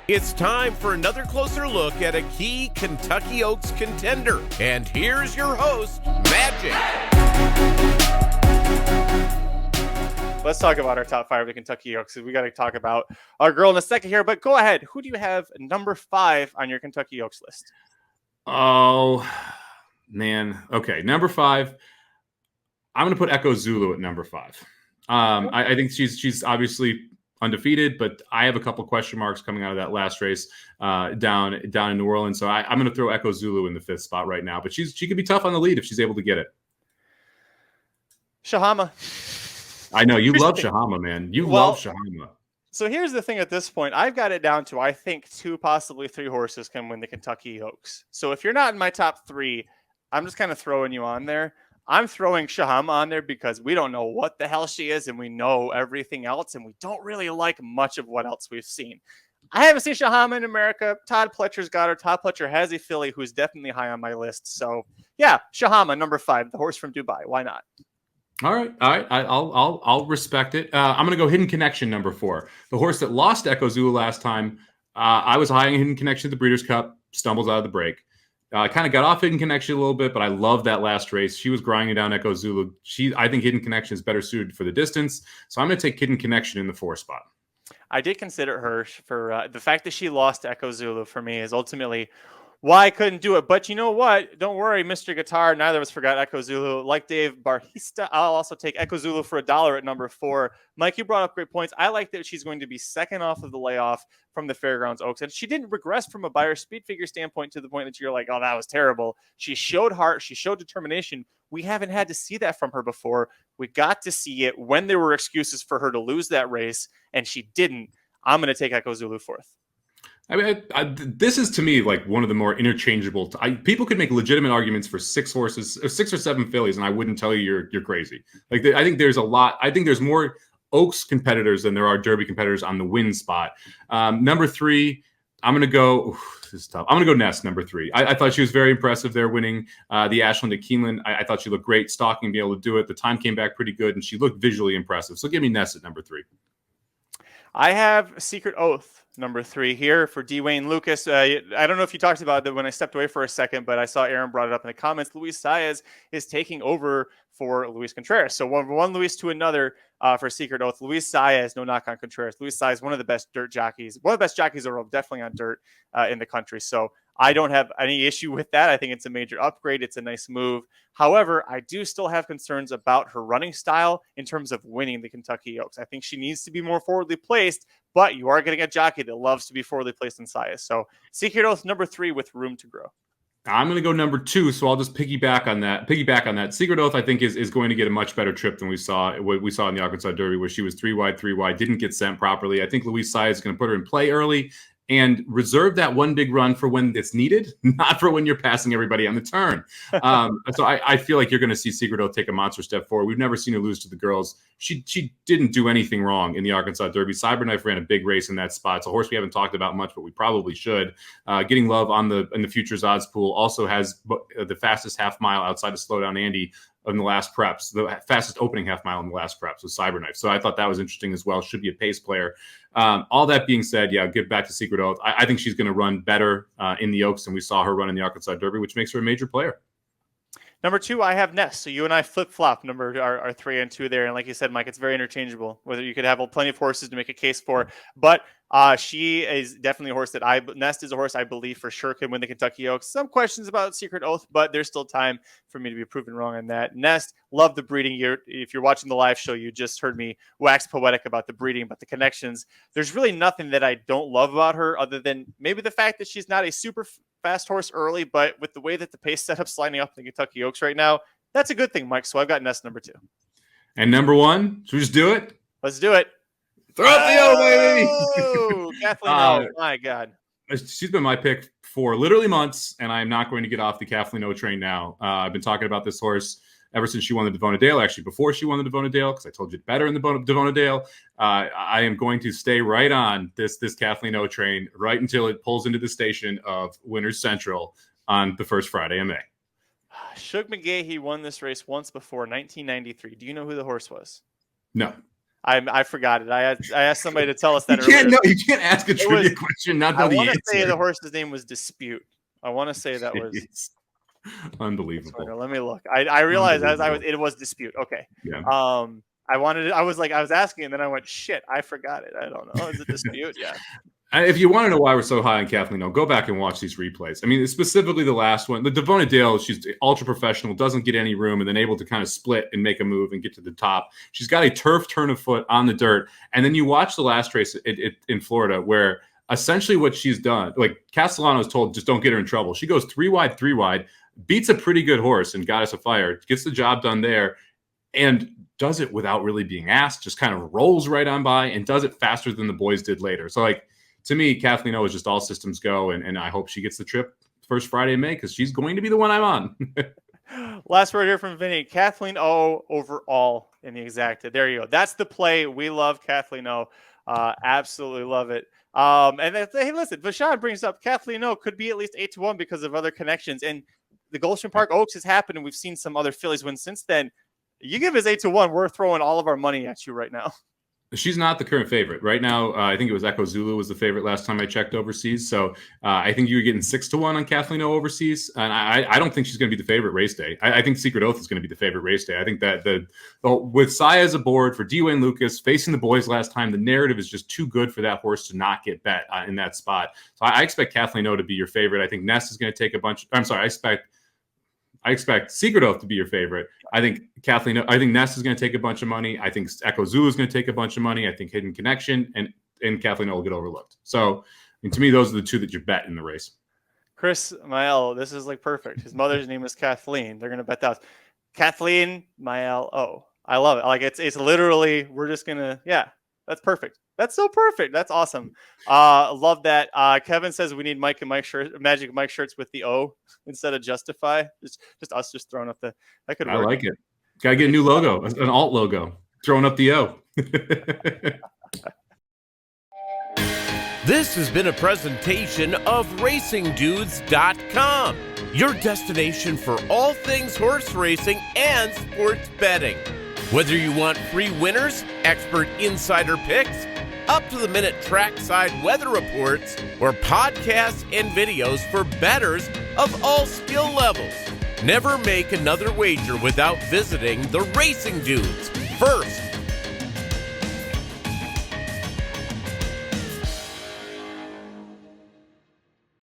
It's time for another closer look at a key Kentucky Oaks contender. And here's your host, Magic. Let's talk about our top 5 of the Kentucky Oaks. We got to talk about our girl in a second here, but go ahead. Who do you have number 5 on your Kentucky Oaks list? Oh, man. Okay, number 5. I'm going to put Echo Zulu at number 5. I think she's obviously undefeated, but I have a couple question marks coming out of that last race down in New Orleans. So I'm going to throw Echo Zulu in the 5th spot right now. But she could be tough on the lead if she's able to get it. Shahama. I know. You love Shahama, man. You love Shahama. So here's the thing at this point. I've got it down to, I think, 2, possibly 3 horses can win the Kentucky Oaks. So if you're not in my top 3, I'm just kind of throwing you on there. I'm throwing Shahama on there because we don't know what the hell she is and we know everything else and we don't really like much of what else we've seen. I haven't seen Shahama in America. Todd Pletcher's got her. Todd Pletcher has a filly who's definitely high on my list. So yeah, Shahama, number 5, the horse from Dubai. Why not? All right. I'll respect it. I'm going to go Hidden Connection, number 4. The horse that lost Echo Zulu last time. I was high on Hidden Connection at the Breeders' Cup. Stumbles out of the break. Kind of got off Hidden Connection a little bit, but I love that last race. She was grinding down Echo Zulu. I think Hidden Connection is better suited for the distance. So I'm going to take Hidden Connection in the 4 spot. I did consider her for the fact that she lost to Echo Zulu for me is ultimately why I couldn't do it. But you know what? Don't worry, Mr. Guitar. Neither of us forgot Echo Zulu. Like Dave Barhista, I'll also take Echo Zulu for $1 at number 4. Mike, you brought up great points. I like that she's going to be second off of the layoff from the Fairgrounds Oaks. And she didn't regress from a buyer speed figure standpoint to the point that you're like, oh, that was terrible. She showed heart. She showed determination. We haven't had to see that from her before. We got to see it when there were excuses for her to lose that race, and she didn't. I'm going to take Echo Zulu 4th. I mean, this is to me like one of the more interchangeable. People could make legitimate arguments for 6 horses, or 6 or 7 fillies, and I wouldn't tell you you're crazy. Like I think there's a lot. I think there's more Oaks competitors than there are Derby competitors on the win spot. Number 3, I'm gonna go. This is tough. I'm gonna go Nest, number 3. I thought she was very impressive there, winning the Ashland at Keeneland. I thought she looked great, stalking, being able to do it. The time came back pretty good, and she looked visually impressive. So give me Nest at number 3. I have Secret Oath, number 3 here for Dwayne Lucas. I don't know if you talked about it when I stepped away for a second, but I saw Aaron brought it up in the comments. Luis Saez is taking over for Luis Contreras. So one Luis to another for Secret Oath. Luis Saez, no knock on Contreras. Luis Saez, one of the best dirt jockeys, one of the best jockeys in the world, definitely on dirt in the country. So I don't have any issue with that. I think it's a major upgrade. It's a nice move. However, I do still have concerns about her running style in terms of winning the Kentucky Oaks. I think she needs to be more forwardly placed, but you are getting a jockey that loves to be forwardly placed in Saez. So Secret Oath, number 3 with room to grow. I'm going to go number 2, so I'll just piggyback on that. Secret Oath, I think, is going to get a much better trip than we saw in the Arkansas Derby, where she was 3 wide, didn't get sent properly. I think Luis Saez is going to put her in play early and reserve that one big run for when it's needed, not for when you're passing everybody on the turn. So I feel like you're going to see Secret Oath take a monster step forward. We've never seen her lose to the girls. She didn't do anything wrong in the Arkansas Derby. Cyberknife ran a big race in that spot. It's a horse we haven't talked about much, but we probably should. Getting Love in the futures odds pool also has the fastest half mile outside of Slowdown Andy in the last preps, the fastest opening half mile in the last preps with Cyberknife. So I thought that was interesting as well. Should be a pace player. All that being said, yeah, get back to Secret Oath. I think she's going to run better in the Oaks than we saw her run in the Arkansas Derby, which makes her a major player. Number 2, I have Nest. So you and I flip-flop our 3 and 2 there. And like you said, Mike, it's very interchangeable, whether you could have plenty of horses to make a case for. But she is definitely a horse that Nest is a horse I believe for sure can win the Kentucky Oaks. Some questions about Secret Oath, but there's still time for me to be proven wrong on that. Nest, love the breeding. If you're watching the live show, you just heard me wax poetic about the breeding, about the connections. There's really nothing that I don't love about her other than maybe the fact that she's not a super fast horse early, but with the way that the pace setup's lining up in the Kentucky Oaks right now, that's a good thing, Mike. So I've got Nest number 2. And number 1, should we just do it? Let's do it. Throw up the O, baby! Oh, Kathleen O, my God. She's been my pick for literally months, and I'm not going to get off the Kathleen O train now. I've been talking about this horse ever since she won the Devona Dale, actually before she won the Devona Dale, because I told you better in the Devona Dale. I am going to stay right on this Kathleen O train right until it pulls into the station of Winners Central on the first Friday of May. Shug McGahee won this race once before, 1993. Do you know who the horse was? No. I forgot it. I asked somebody to tell us that. You can't ask a trivia question, not know the answer. I want to say the horse's name was Dispute. I want to say that was unbelievable. Let me look. I realized it was Dispute. Okay. Yeah. I was asking, and then I went, shit, I forgot it. I don't know. Is it Dispute? Yeah. If you want to know why we're so high on Kathleen O, go back and watch these replays. I mean, specifically the last one. The Devona Dale, she's ultra professional, doesn't get any room, and then able to kind of split and make a move and get to the top. She's got a turf turn of foot on the dirt. And then you watch the last race in Florida where essentially what she's done, like Castellano is told, just don't get her in trouble. She goes 3 wide, beats a pretty good horse and Goddess of Fire, gets the job done there, and does it without really being asked, just kind of rolls right on by and does it faster than the boys did later. So, like, to me, Kathleen O is just all systems go, and I hope she gets the trip first Friday in May because she's going to be the one I'm on. Last word here from Vinny. Kathleen O overall in the exacta. There you go. That's the play. We love Kathleen O. Absolutely love it. And hey, listen, Vashon brings up Kathleen O could be at least 8-1 because of other connections. And the Gulfstream Park Oaks has happened, and we've seen some other fillies win since then. You give us 8-1, we're throwing all of our money at you right now. She's not the current favorite right now. I think it was Echo Zulu was the favorite last time I checked overseas. So I think you were getting 6-1 on Kathleen O overseas, and I don't think she's going to be the favorite race day. I think Secret Oath is going to be the favorite race day. I think that with Saez aboard for Dwayne Lucas facing the boys last time, the narrative is just too good for that horse to not get bet in that spot. So I expect Kathleen O to be your favorite. I think Ness is going to take a bunch. I'm sorry, I expect Secret Oath to be your favorite. I think Ness is going to take a bunch of money. I think Echo Zulu is going to take a bunch of money. I think Hidden Connection and Kathleen O will get overlooked. So, to me, those are the two that you bet in the race. Chris Mael, this is like perfect. His mother's name is Kathleen. They're going to bet that. Kathleen Mael O. I love it. Like it's literally, we're just going to, yeah, that's perfect. That's so perfect. That's awesome. Love that. Kevin says we need Magic Mike shirts with the O instead of Justify. Just us just throwing up that could work. I like it. Gotta get a new logo, an alt logo, throwing up the O. This has been a presentation of RacingDudes.com, your destination for all things horse racing and sports betting. Whether you want free winners, expert insider picks, up-to-the-minute trackside weather reports, or podcasts and videos for bettors of all skill levels. Never make another wager without visiting the Racing Dudes. First,